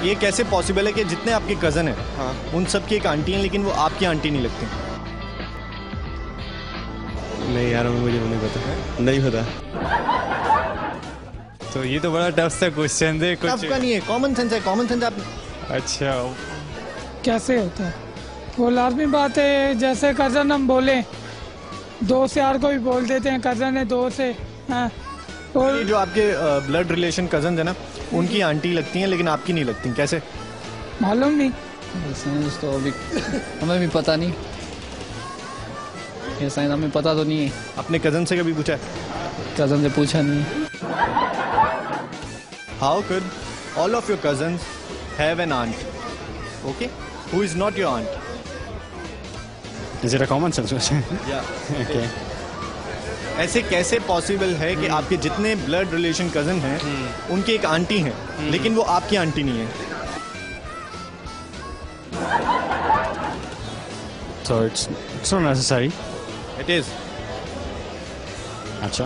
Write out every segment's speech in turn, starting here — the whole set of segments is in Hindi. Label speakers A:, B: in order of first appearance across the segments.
A: ये कैसे पॉसिबल है कि जितने आपके कज़न हैं
B: हाँ।
A: उन सब की एक आंटी हैं लेकिन वो आपकी आंटी नहीं लगती?
B: नहीं यार, मुझे नहीं पता, नहीं पता।
C: तो ये तो बड़ा टफ सा क्वेश्चन है कुछ।
A: आपका नहीं है, कॉमन सेंस है, कॉमन सेंस आप।
C: अच्छा,
D: कैसे होता है वो लाजमी बात है। जैसे कज़न हम बोले, दोस्त यार को भी बोल देते हैं कज़न है दोस्त है। हाँ।
A: ये
D: और
A: जो आपके ब्लड रिलेशन कज़न है ना, उनकी आंटी लगती हैं लेकिन आपकी नहीं लगती, कैसे?
D: मालूम नहीं।
E: साइंस तो अभी हमें भी पता नहीं, ये साइंस हमें पता तो नहीं है।
A: अपने कज़न से कभी पूछा है?
E: कज़न से पूछा नहीं है।
A: How could all of your cousins have an aunt, okay, who is not your aunt?
C: Is it a common sense question? Okay.
A: ऐसे कैसे पॉसिबल है कि आपके जितने ब्लड रिलेशन कज़न हैं उनकी एक आंटी हैं लेकिन वो आपकी आंटी नहीं है?
C: So it's not necessary.
A: It is.
C: अच्छा,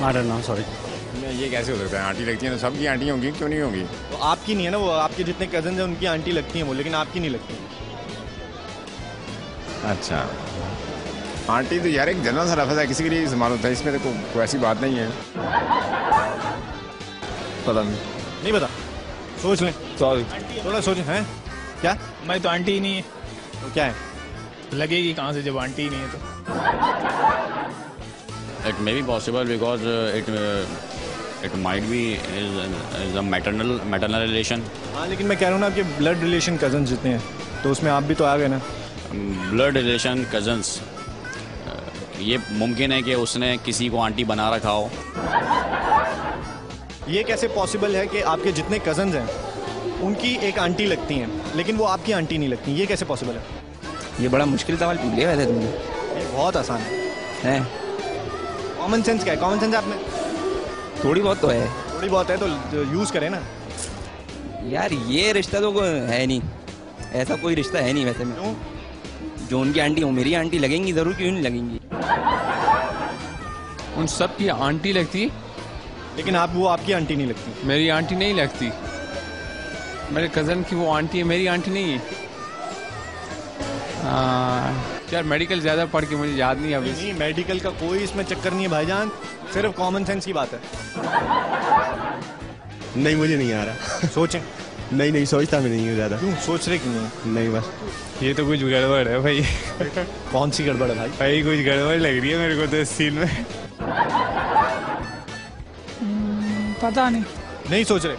C: आई डोंट नो, सॉरी।
F: ये कैसे हो सकता है? आंटी लगती हैं तो सबकी आंटी होंगी, क्यों नहीं होंगी?
A: तो आपकी नहीं है ना, वो आपके जितने कज़न हैं उनकी आंटी लगती हैं वो, लेकिन आपकी नहीं लगती।
F: अच्छा, आंटी तो यार एक जनरल सा लफ्ज़ है, किसी के लिए इस्तेमाल होता है, इसमें तो कोई ऐसी बात नहीं है।
B: पता नहीं।
A: नहीं पता, सोच लें,
B: सॉरी।
A: थोड़ा सोचें। हैं क्या?
G: मैं तो आंटी ही नहीं है,
A: तो क्या है?
G: लगेगी कहाँ से जब आंटी ही नहीं है तो?
H: It may be possible because it might be is a maternal relation.
A: हाँ, लेकिन मैं कह रहा हूँ ना, आपके ब्लड रिलेशन कज़न जितने हैं तो उसमें आप भी तो आ गए ना।
H: Blood relation cousins. ये मुमकिन है कि उसने किसी को आंटी बना रखा हो।
A: ये कैसे पॉसिबल है कि आपके जितने कज़न्स हैं उनकी एक आंटी लगती हैं लेकिन वो आपकी आंटी नहीं लगती? ये कैसे पॉसिबल है?
E: ये बड़ा मुश्किल सवाल पूछ लिया वैसे तुमने।
A: ये बहुत आसान है। कॉमन सेंस क्या है? कॉमन सेंस आप में
E: थोड़ी बहुत तो है
A: थोड़ी बहुत है तो यूज़ करें ना।
E: यार। ये रिश्ता तो है नहीं, ऐसा कोई रिश्ता है नहीं वैसे में।
A: क्यों?
E: जो उनकी आंटी हो मेरी आंटी लगेंगी जरूर, क्यों नहीं लगेंगी?
I: उन सब की आंटी लगती,
A: लेकिन आप वो आपकी आंटी नहीं लगती।
I: मेरी आंटी नहीं लगती। मेरे कज़न की वो आंटी है, मेरी आंटी नहीं है। यार मेडिकल ज़्यादा पढ़ के मुझे याद नहीं अभी।
A: नहीं, मेडिकल का कोई इसमें चक्कर नहीं है भाईजान, सिर्फ कॉमन सेंस की बात है।
B: नहीं, मुझे नहीं आ रहा।
A: सोचें।
B: नहीं, सोचता मैं नहीं हूँ ज़्यादा।
A: क्यों सोच रहे क्यों हैं?
B: नहीं, बस
C: ये तो कुछ गड़बड़ है भाई।
A: कौन सी गड़बड़ है भाई?
C: भाई कुछ गड़बड़ लग रही है मेरे को तो इस सीन में।
D: पता नहीं।
A: नहीं सोच रहे?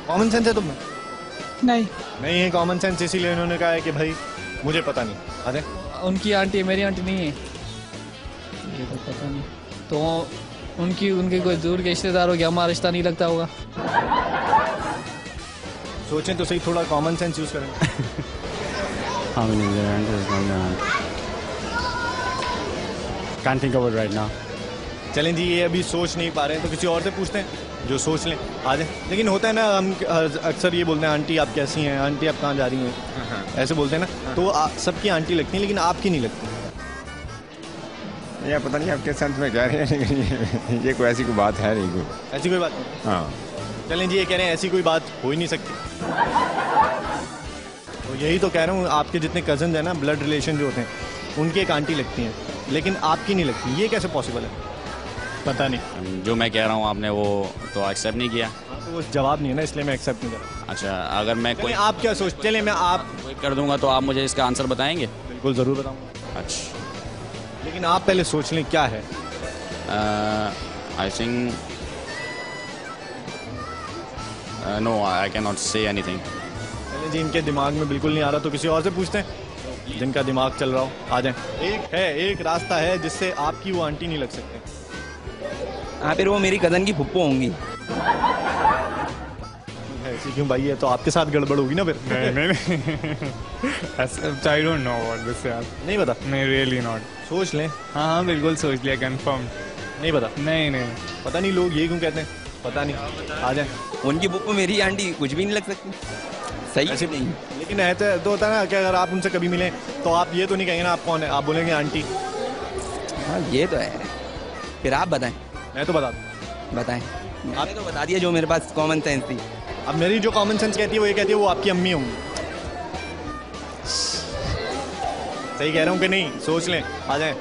A: कॉमन सेंस है तुम में? नहीं है कॉमन सेंस, इसीलिए उन्होंने कहा है कि भाई मुझे पता नहीं। अरे
E: उनकी आंटी मेरी आंटी नहीं है, ये तो पता नहीं। तो उनके कोई दूर के रिश्तेदार हो गया, हमारा रिश्ता नहीं लगता होगा।
A: सोचें तो सही, थोड़ा कॉमन सेंस यूज करें।
C: Can't think of it right now.
A: चलें जी, ये अभी सोच नहीं पा रहे हैं तो किसी और से पूछते हैं जो सोच लें। आ जाए। लेकिन होता है ना, हम अक्सर ये बोलते हैं आंटी आप कैसी हैं, आंटी आप कहाँ जा रही हैं, ऐसे बोलते हैं ना। तो सबकी आंटी लगती हैं लेकिन आपकी नहीं लगती।
F: या पता नहीं आप किस सेंस में कह रहे हैं, लेकिन ये कोई ऐसी कोई बात है नहीं। कोई
A: ऐसी कोई बात नहीं।
F: हाँ,
A: चलें जी, ये कह रहे हैं ऐसी कोई बात हो ही नहीं सकती। तो यही तो कह रहा हूँ, आपके जितने कज़न हैं ना, ब्लड रिलेशन जो होते हैं उनकी एक आंटी लगती हैं लेकिन आपकी नहीं लगती। ये कैसे पॉसिबल है?
G: पता नहीं।
H: जो मैं कह रहा हूँ आपने वो तो एक्सेप्ट नहीं किया।
A: तो वो जवाब नहीं है ना, इसलिए मैं एक्सेप्ट नहीं कर रहा।
H: अच्छा, अगर मैं कोई
A: आप क्या सोच, चले मैं आप
H: कर दूंगा तो आप मुझे इसका आंसर बताएंगे?
A: बिल्कुल ज़रूर बताऊँगा।
H: अच्छा,
A: लेकिन आप पहले सोच लें क्या है।
H: I think no, I can not say anything.
A: पहले जी, इनके दिमाग में बिल्कुल नहीं आ रहा तो किसी और से पूछते हैं जिनका दिमाग चल रहा हो। आ जाए। एक रास्ता है जिससे आपकी वो आंटी नहीं लग सकते।
E: हाँ, फिर वो मेरी कज़न की फुप्पो होंगी।
A: ऐसी क्यों भाई? है तो आपके साथ गड़बड़ होगी ना फिर।
C: I don't know what this यार।
A: नहीं पता?
C: नहीं, really not।
A: सोच लें।
C: हाँ, बिल्कुल सोच लिया, कंफर्म।
A: नहीं पता?
C: नहीं।
A: पता नहीं, लोग ये क्यों कहते हैं, पता नहीं। आ जाए।
E: उनकी फुप्पो मेरी आंटी कुछ भी नहीं लग सकती। सही
A: ऐसे
E: नहीं।
A: लेकिन ऐसा तो होता है ना कि अगर आप उनसे कभी मिलें तो आप ये तो नहीं कहेंगे ना आप कौन है, आप बोलेंगे आंटी।
E: हाँ, ये तो है। फिर आप बताएं।
A: मैं तो बता दूँ।
E: बताएं।
J: आपने तो बता दिया जो मेरे पास कॉमन सेंस थी।
A: अब मेरी जो कॉमन सेंस कहती है वो ये कहती है वो आपकी अम्मी होंगी। सही कह रहा हूँ कि नहीं? सोच लें, आ जाएं।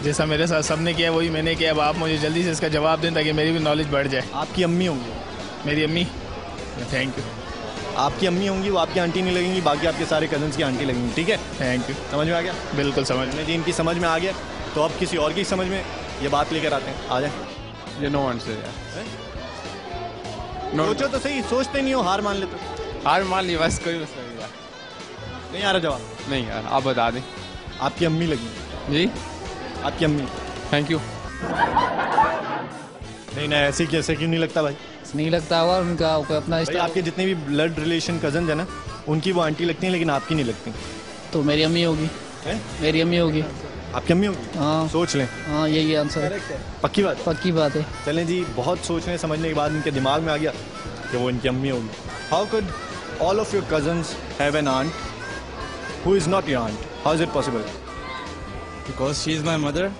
G: जैसा मेरे साथ सबने किया वही मैंने किया। अब आप मुझे जल्दी से इसका जवाब दें ताकि मेरी भी नॉलेज बढ़ जाए।
A: आपकी अम्मी होंगी।
G: मेरी अम्मी, थैंक यू।
A: आपकी अम्मी होंगी, वो आपकी आंटी नहीं लगेंगी, बाकी आपके सारे कजन्स की आंटी लगेंगी। ठीक है,
G: थैंक यू।
A: समझ में आ गया?
G: बिल्कुल समझ में।
A: जी, इनकी समझ में आ गया तो अब किसी और की समझ में ये बात लेकर आते हैं। आ जाए।
I: ये नो आंसर यार।
A: सोचो तो सही, सोचते नहीं हो, हार मान लेते हो।
I: हार मान ली बस, कोई मसला नहीं यार।
A: नहीं आ रहा जवाब?
I: नहीं यार, आप बता दें।
A: आपकी अम्मी लगेंगी।
I: जी,
A: आपकी अम्मी।
I: Thank you.
A: नहीं नहीं, ऐसे कैसे क्यों नहीं लगता भाई?
E: नहीं लगता हुआ उनका कोई अपना
A: भाई आपके जितने भी ब्लड रिलेशन कजन है ना, उनकी वो आंटी लगती हैं लेकिन आपकी नहीं लगती।
E: तो मेरी अम्मी होगी।
A: हैं?
E: मेरी अम्मी होगी।
A: आपकी अम्मी होगी?
E: हाँ।
A: सोच लें।
E: हाँ, यही आंसर है।
A: पक्की बात?
E: पक्की बात है।
A: चलें जी, बहुत सोचने समझने के बाद इनके दिमाग में आ गया कि वो इनकी अम्मी होगी। How could all of your cousins have an aunt who is not your aunt? How is it possible?
K: Because she is my mother.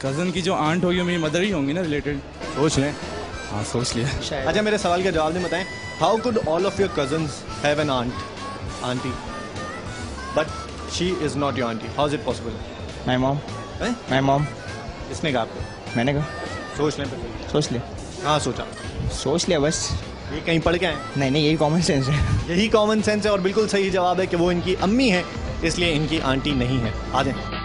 K: Cousin की जो आंट होगी मेरी मदर ही होंगी ना, रिलेटेड।
A: सोच लें।
K: हाँ, सोच लिया।
A: अच्छा, मेरे सवाल का जवाब दें, बताएं। How could all of your cousins have an aunty but she is not your aunty? How is it possible?
J: My mom.
A: हैं?
J: My mom.
A: किसने कहा आपको?
J: मैंने कहा।
A: सोच लें।
J: सोच लिया।
A: हाँ, सोचा।
J: सोच लिया बस।
A: ये कहीं पढ़ के आए?
J: नहीं नहीं, यही कॉमन सेंस है।
A: यही कॉमन सेंस है और बिल्कुल सही जवाब है कि वो इनकी अम्मी है, इसलिए इनकी आंटी नहीं है। आ जाएं।